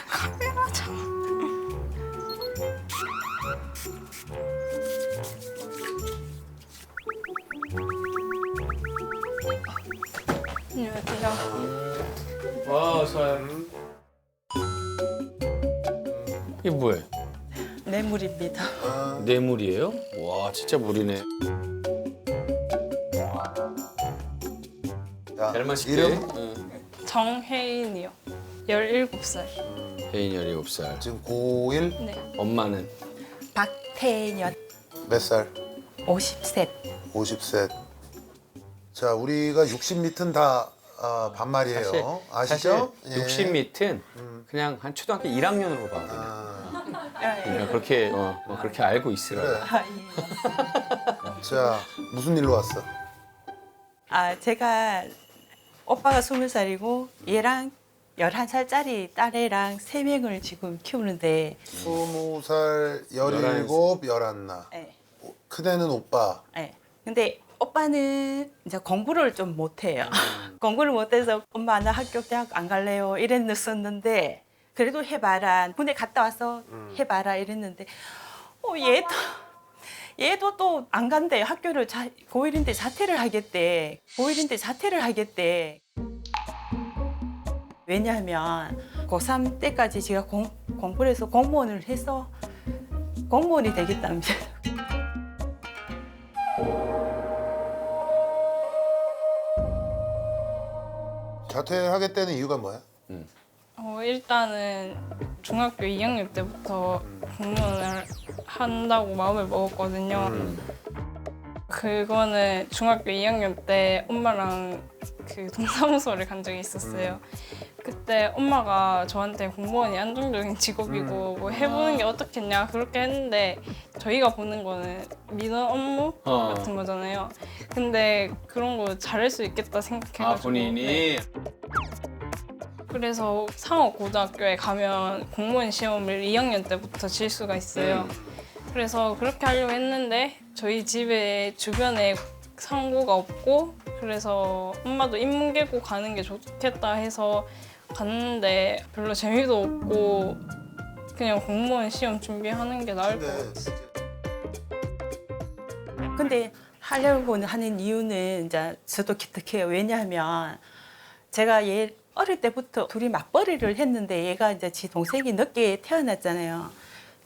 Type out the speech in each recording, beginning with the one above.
카메라 참. 안녕하세요. 와, 서연. 이게 뭐예요? 뇌물입니다. 뇌물이에요? 와, 진짜 물이네. 자, 잘 마실게. 이름? 응. 정혜인이요. 17살. 혜인이 17살. 지금 고1 네. 엄마는? 박태년 몇 살? 50세. 50세. 자, 우리가 60밑은 다 반말이에요. 아시죠? 사실 60밑은 그냥 한 초등학교 1학년으로 봐. 그냥. 그냥 그렇게 그렇게 알고 있으라. 그래. 아, 예. 자, 무슨 일로 왔어? 제가 오빠가 20살이고 얘랑 11살짜리 딸애랑 3명을 지금 키우는데 20살, 17, 11나. 예. 큰애는 오빠. 예. 근데 오빠는 이제 공부를 좀 못해요. 공부를 못해서 엄마 나 학교 대학 안 갈래요 이랬었는데 그래도 해봐라. 군대 갔다 와서 해봐라 이랬는데 얘도 또 안 간대. 학교를 고1인데 자퇴를 하겠대. 고1인데 자퇴를 하겠대. 왜냐하면 고3 때까지 제가 공부를 해서 공무원을 해서 공무원이 되겠답니다. 자퇴하겠다는 이유가 뭐야? 일단은 중학교 2학년 때부터 공무원을 한다고 마음을 먹었거든요. 그거는 중학교 2학년 때 엄마랑 그 동사무소를 간 적이 있었어요. 그때 엄마가 저한테 공무원이 안정적인 직업이고 뭐 해보는 게 어떻겠냐 그렇게 했는데 저희가 보는 거는 민원 업무 같은 거잖아요. 근데 그런 거 잘할 수 있겠다 생각해가지고 본인이? 네. 그래서 상업고등학교에 가면 공무원 시험을 2학년 때부터 칠 수가 있어요. 그래서 그렇게 하려고 했는데 저희 집에 주변에 상고가 없고 그래서 엄마도 인문계고 가는 게 좋겠다 해서 갔는데 별로 재미도 없고 그냥 공무원 시험 준비하는 게 나을 것 같아요. 근데 하려고 하는 이유는 이제 저도 기특해요. 왜냐하면 제가 얘 어릴 때부터 둘이 맞벌이를 했는데 얘가 이제 지 동생이 늦게 태어났잖아요.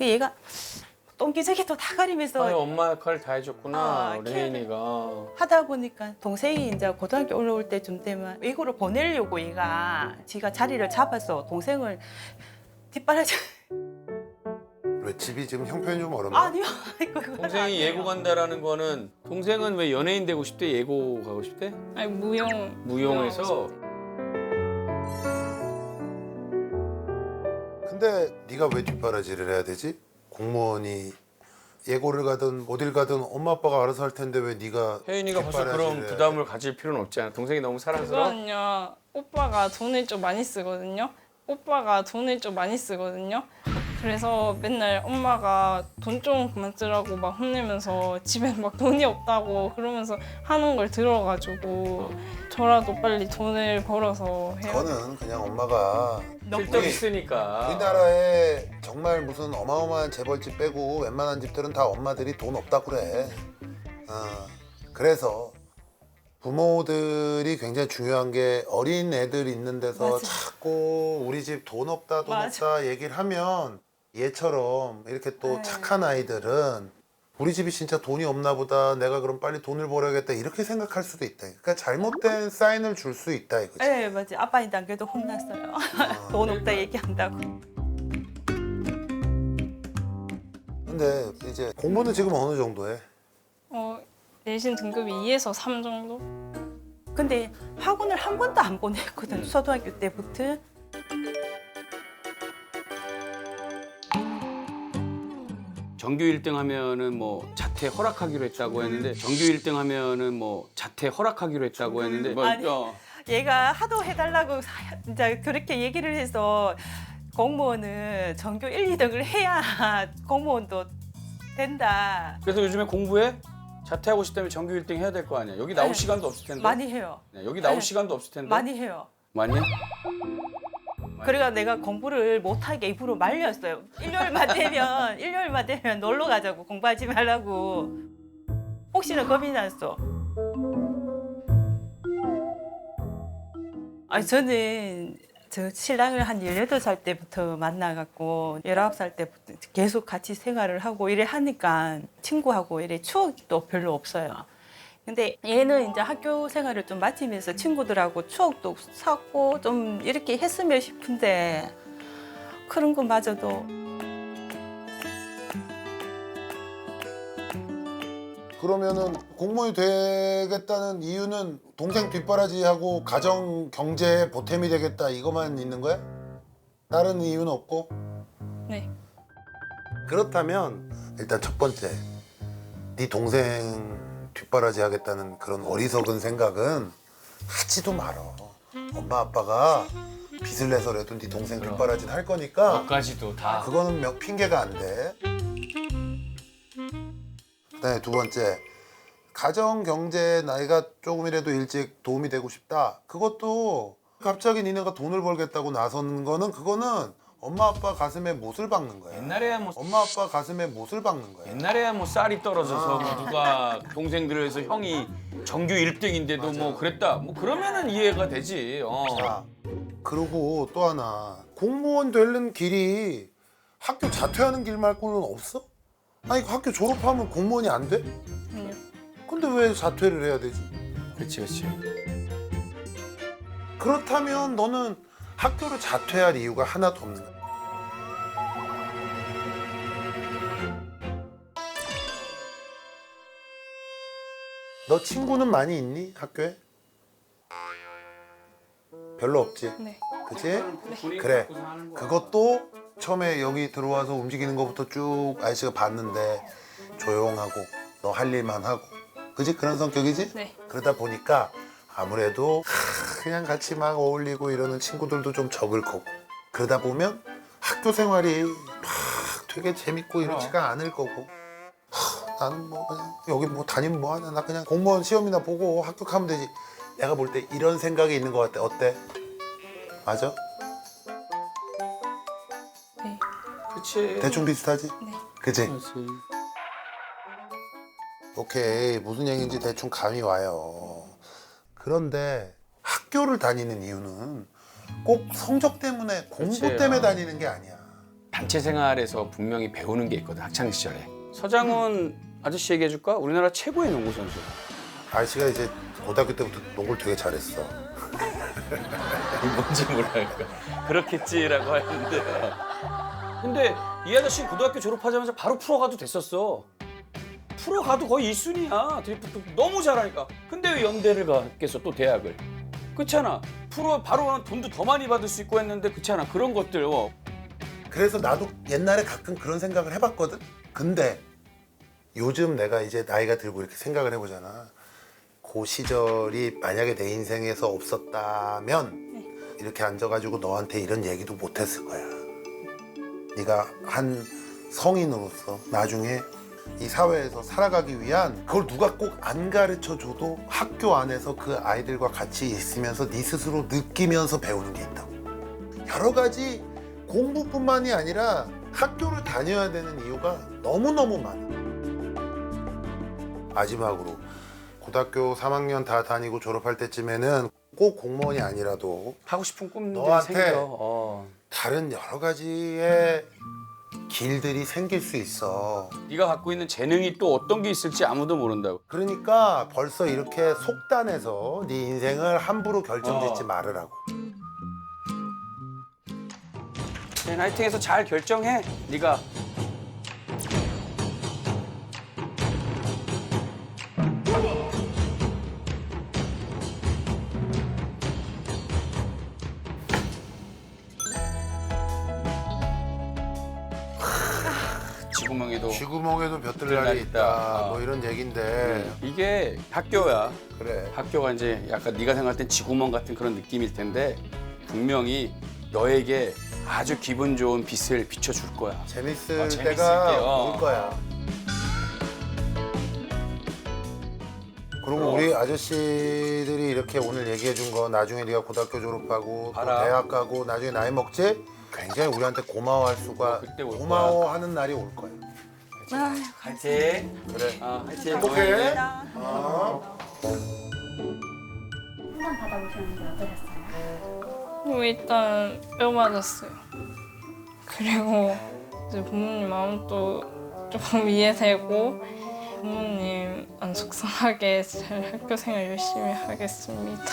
얘가 똥기저귀도 다 가리면서 아유, 엄마 역할을 다 해줬구나, 우리 키우는- 혜인이가. 하다 보니까 동생이 이제 고등학교 올라올 때쯤 되면 외국으로 보내려고 얘가 지가 자리를 잡아서 동생을 뒷바라지 왜 집이 지금 형편이 좀 어렵나? 아니요. 그건 동생이 아니에요. 예고 간다라는 거는 동생은 왜 연예인 되고 싶대? 예고 가고 싶대? 아니 무용 무용해서? 근데 네가 왜 뒷바라지를 해야 되지? 공무원이 예고를 가든 어딜 가든 엄마 아빠가 알아서 할 텐데 왜 네가 혜인이가 벌써 뒷바라지를 그런 해야 부담을 가질 필요는 없잖아. 동생이 너무 사랑스러워? 그거는요 오빠가 돈을 좀 많이 쓰거든요. 오빠가 돈을 좀 많이 쓰거든요. 그래서 맨날 엄마가 돈 좀 그만 쓰라고 막 혼내면서 집에 막 돈이 없다고 그러면서 하는 걸 들어가지고 저라도 빨리 돈을 벌어서 해요. 저는 그냥 엄마가 실적 있으니까. 우리나라에 정말 무슨 어마어마한 재벌집 빼고 웬만한 집들은 다 엄마들이 돈 없다고 그래. 그래서 부모들이 굉장히 중요한 게 어린 애들 있는 데서 맞아. 자꾸 우리 집 돈 없다 돈 맞아. 없다 얘기를 하면 얘처럼 이렇게 또 네. 착한 아이들은 우리 집이 진짜 돈이 없나 보다 내가 그럼 빨리 돈을 벌어야겠다 이렇게 생각할 수도 있다. 그러니까 잘못된 사인을 줄 수 있다 이거지. 네, 맞지. 아빠한테 안 그래도 혼났어요. 돈 없다 얘기한다고. 근데 이제 공부는 지금 어느 정도 해? 내신 등급이 2에서 3 정도? 근데 학원을 한 번도 안 보냈거든. 초등학교 때부터. 정규 1등 하면은 뭐 자퇴 허락하기로 했다고 했는데 정규 1등 하면은 뭐 자퇴 허락하기로 했다고 했는데 뭐 아니. 얘가 하도 해달라고 이제 그렇게 얘기를 해서 공무원은 전교 1, 2등을 해야 공무원도 된다. 그래서 요즘에 공부해? 자퇴하고 싶다면 전교 1등 해야 될 거 아니야. 여기 나올 네. 시간도 없을 텐데. 많이 해요. 네, 여기 나올 네. 시간도 없을 텐데. 많이 해요. 많이? 그래가 내가 공부를 못하게 입으로 말렸어요. 일요일만 되면 놀러 가자고, 공부하지 말라고. 혹시나 겁이 났어. 아니 저는 저 신랑을 한 18살 때부터 만나갖고 19살 때부터 계속 같이 생활을 하고 이래 하니까 친구하고 이래 추억도 별로 없어요. 근데 얘는 이제 학교 생활을 좀 마치면서 친구들하고 추억도 쌓고 좀 이렇게 했으면 싶은데 그런 것마저도 그러면은 공무원이 되겠다는 이유는 동생 뒷바라지하고 가정 경제에 보탬이 되겠다 이것만 있는 거야? 다른 이유는 없고? 네. 그렇다면 일단 첫 번째 네 동생 뒷바라지 하겠다는 그런 어리석은 생각은 하지도 말어. 엄마 아빠가 빚을 내서라도 네 동생 뒷바라지는 할 거니까 까지도 다. 그거는 핑계가 안 돼. 그다음에 두 번째, 가정 경제에 나이가 조금이라도 일찍 도움이 되고 싶다. 그것도 갑자기 니네가 돈을 벌겠다고 나서는 거는 그거는 엄마 아빠 가슴에 못을 박는 거야. 옛날에야 뭐 엄마 아빠 가슴에 못을 박는 거야. 옛날에야 뭐 쌀이 떨어져서 뭐 누가 동생들에서 형이 전교 1등인데도 뭐 그랬다. 뭐 그러면은 이해가 되지. 자, 그리고 또 하나, 공무원 되는 길이 학교 자퇴하는 길 말고는 없어? 아니 학교 졸업하면 공무원이 안 돼? 아니요. 근데 왜 자퇴를 해야 되지? 그렇지, 그렇지. 그렇다면 너는 학교를 자퇴할 이유가 하나도 없는 거야. 너 친구는 많이 있니? 학교에? 별로 없지? 네. 그치? 그래. 그것도 처음에 여기 들어와서 움직이는 것부터 쭉 아저씨가 봤는데 조용하고 너 할 일만 하고 그지? 그런 성격이지? 네. 그러다 보니까 아무래도 그냥 같이 막 어울리고 이러는 친구들도 좀 적을 거고 그러다 보면 학교 생활이 막 되게 재밌고 이렇지가 않을 거고 나는 뭐 그냥 여기 뭐 다니면 뭐 하냐 나 그냥 공무원 시험이나 보고 합격하면 되지 내가 볼 때 이런 생각이 있는 것 같아 어때? 맞아? 네. 그렇지. 대충 비슷하지? 네. 그치? 그렇지. 오케이 무슨 얘기인지 대충 감이 와요. 그런데 학교를 다니는 이유는 꼭 성적 때문에 공부 그치. 때문에 다니는 게 아니야. 단체 생활에서 분명히 배우는 게 있거든 학창 시절에. 서장훈 아저씨 얘기해 줄까? 우리나라 최고의 농구 선수. 아저씨가 이제 고등학교 때부터 농구를 되게 잘했어. 뭔지 모르니까 그렇겠지라고 했는데. 근데 이 아저씨 고등학교 졸업하자마자 바로 프로 가도 됐었어. 프로 가도 거의 1순위야. 드리프트 너무 잘하니까. 근데 왜 연대를 갔겠어 또 대학을. 그렇잖아. 프로 바로 가면 돈도 더 많이 받을 수 있고 했는데 그렇잖아. 그런 것들. 그래서 나도 옛날에 가끔 그런 생각을 해봤거든. 근데 요즘 내가 이제 나이가 들고 이렇게 생각을 해보잖아. 그 시절이 만약에 내 인생에서 없었다면 이렇게 앉아가지고 너한테 이런 얘기도 못했을 거야. 네가 한 성인으로서 나중에 이 사회에서 살아가기 위한 그걸 누가 꼭 안 가르쳐줘도 학교 안에서 그 아이들과 같이 있으면서 네 스스로 느끼면서 배우는 게 있다고. 여러 가지 공부뿐만이 아니라 학교를 다녀야 되는 이유가 너무너무 많아. 마지막으로 고등학교 3학년 다 다니고 졸업할 때쯤에는 꼭 공무원이 아니라도 하고 싶은 꿈들이 너한테 생겨. 다른 여러 가지의 길들이 생길 수 있어. 네가 갖고 있는 재능이 또 어떤 게 있을지 아무도 모른다고. 그러니까 벌써 이렇게 속단해서 네 인생을 함부로 결정짓지 말으라고. 네, 나이팅에서 잘 결정해. 네가. 지구멍에도 쥐구멍에도 볕들 날이 날이 있다. 있다. 뭐 이런 얘긴데. 이게 학교야. 그래. 학교가 이제 약간 네가 생각할 땐 지구멍 같은 그런 느낌일 텐데 분명히 너에게 아주 기분 좋은 빛을 비춰줄 거야. 재밌을 재밌을게요. 때가 올 거야. 그리고 우리 아저씨들이 이렇게 오늘 얘기해 준 거 나중에 네가 고등학교 졸업하고 또 알아. 대학 가고 나중에 나이 먹지? 굉장히 우리한테 고마워할 수가 그때 올 고마워하는 날이 올 거야. 화이팅. 그래. 화이팅. 행복해. 상담 받아보셨는데 어떠셨어요? 일단 뼈 맞았어요. 그리고 이제 부모님 마음도 조금 이해되고 부모님 안 속상하게 잘 학교 생활 열심히 하겠습니다.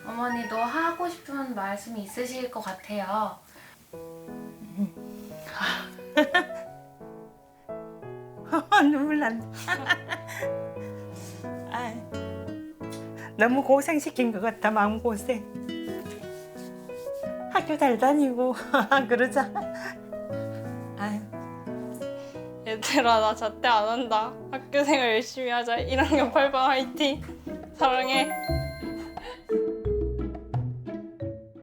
어머니도 하고 싶은 말씀이 있으실 것 같아요. 눈물 난다. 아이, 너무 고생시킨 것 같아, 마음고생. 학교 잘 다니고 그러자. 아유. 얘들아 나 자퇴 안 한다. 학교 생활 열심히 하자. 1학년 8반 화이팅. 사랑해.